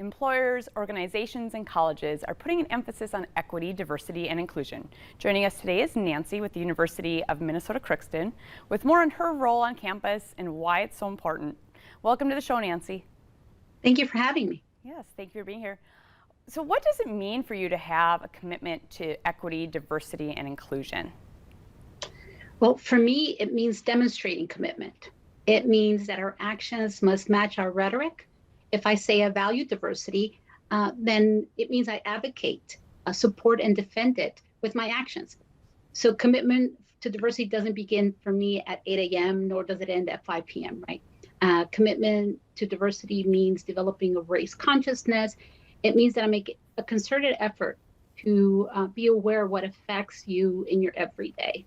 employers, organizations, and colleges are putting an emphasis on equity, diversity, and inclusion. Joining us today is Nancy with the University of Minnesota Crookston with more on her role on campus and why it's so important. Welcome to the show, Nancy. Thank you for having me. Yes, thank you for being here. So what does it mean for you to have a commitment to equity, diversity, and inclusion? Well, for me, it means demonstrating commitment. It means that our actions must match our rhetoric. If I say I value diversity, then it means I advocate, support, and defend it with my actions. So commitment to diversity doesn't begin for me at 8 a.m., nor does it end at 5 p.m., right? Commitment to diversity means developing a race consciousness. It means that I make a concerted effort to be aware of what affects you in your everyday.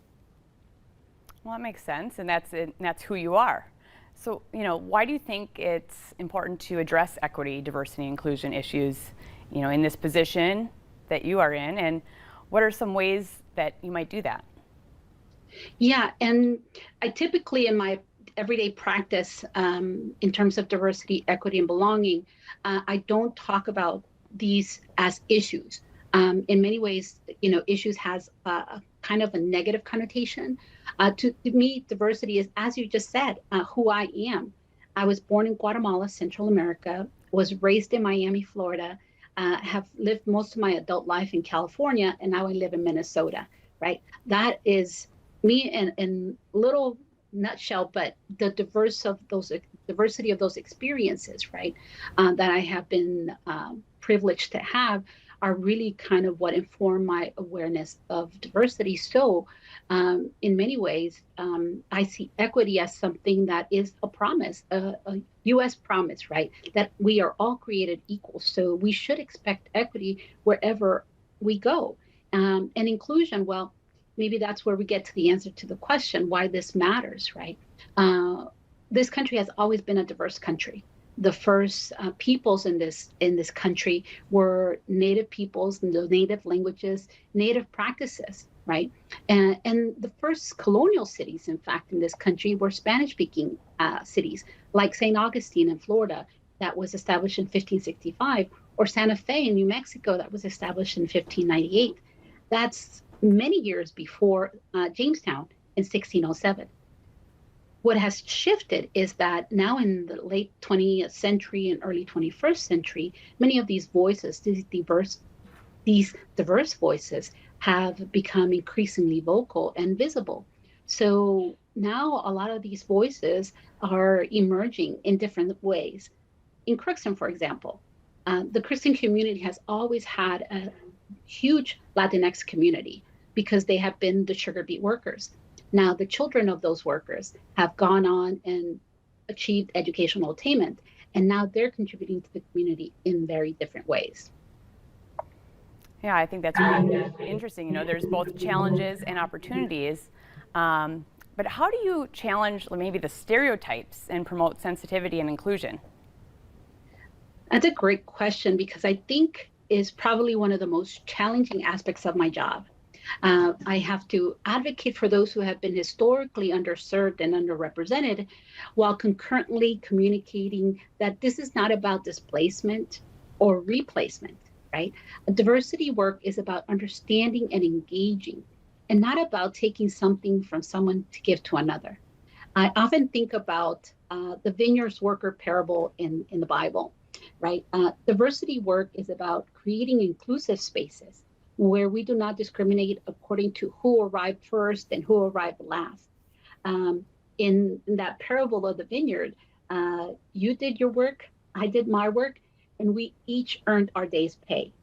Well, that makes sense, and that's who you are. So, why do you think it's important to address equity, diversity, and inclusion issues, in this position that you are in, and what are some ways that you might do that? Yeah, and I typically in my everyday practice, in terms of diversity, equity, and belonging, I don't talk about these as issues. In many ways, issues has a kind of a negative connotation. To me, diversity is, as you just said, who I am. I was born in Guatemala, Central America, was raised in Miami, Florida, have lived most of my adult life in California, and now I live in Minnesota, right? That is me in little nutshell, but the diversity of those experiences, right, that I have been privileged to have are really kind of what inform my awareness of diversity. So in many ways, I see equity as something that is a promise, a U.S. promise, right? That we are all created equal. So we should expect equity wherever we go. And inclusion, well, maybe that's where we get to the answer to the question, why this matters, right? This country has always been a diverse country. The first peoples in this country were Native peoples, and the Native languages, Native practices, right? And the first colonial cities, in fact, in this country were Spanish-speaking cities, like St. Augustine in Florida, that was established in 1565, or Santa Fe in New Mexico, that was established in 1598. That's many years before Jamestown in 1607. What has shifted is that now in the late 20th century and early 21st century, many of these voices, these diverse voices, have become increasingly vocal and visible. So now a lot of these voices are emerging in different ways. In Crookston, for example, the Crookston community has always had a huge Latinx community because they have been the sugar beet workers. Now, the children of those workers have gone on and achieved educational attainment, and now they're contributing to the community in very different ways. Yeah, I think that's really interesting. There's both challenges and opportunities, but how do you challenge maybe the stereotypes and promote sensitivity and inclusion? That's a great question, because I think is probably one of the most challenging aspects of my job. I have to advocate for those who have been historically underserved and underrepresented, while concurrently communicating that this is not about displacement or replacement, right? Diversity work is about understanding and engaging, and not about taking something from someone to give to another. I often think about the vineyards worker parable in the Bible, right? Diversity work is about creating inclusive spaces where we do not discriminate according to who arrived first and who arrived last. In that parable of the vineyard, you did your work, I did my work, and we each earned our day's pay.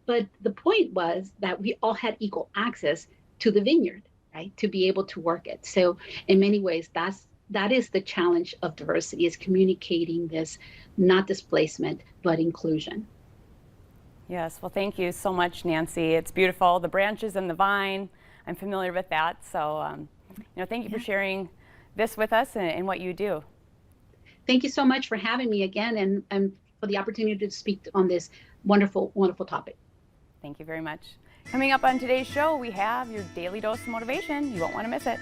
But the point was that we all had equal access to the vineyard, right? To be able to work it. So in many ways, that is the challenge of diversity, is communicating this, not displacement, but inclusion. Yes, well, thank you so much, Nancy. It's beautiful, the branches and the vine. I'm familiar with that. So, thank you for sharing this with us and what you do. Thank you so much for having me again, and for the opportunity to speak on this wonderful, wonderful topic. Thank you very much. Coming up on today's show, we have your daily dose of motivation. You won't want to miss it.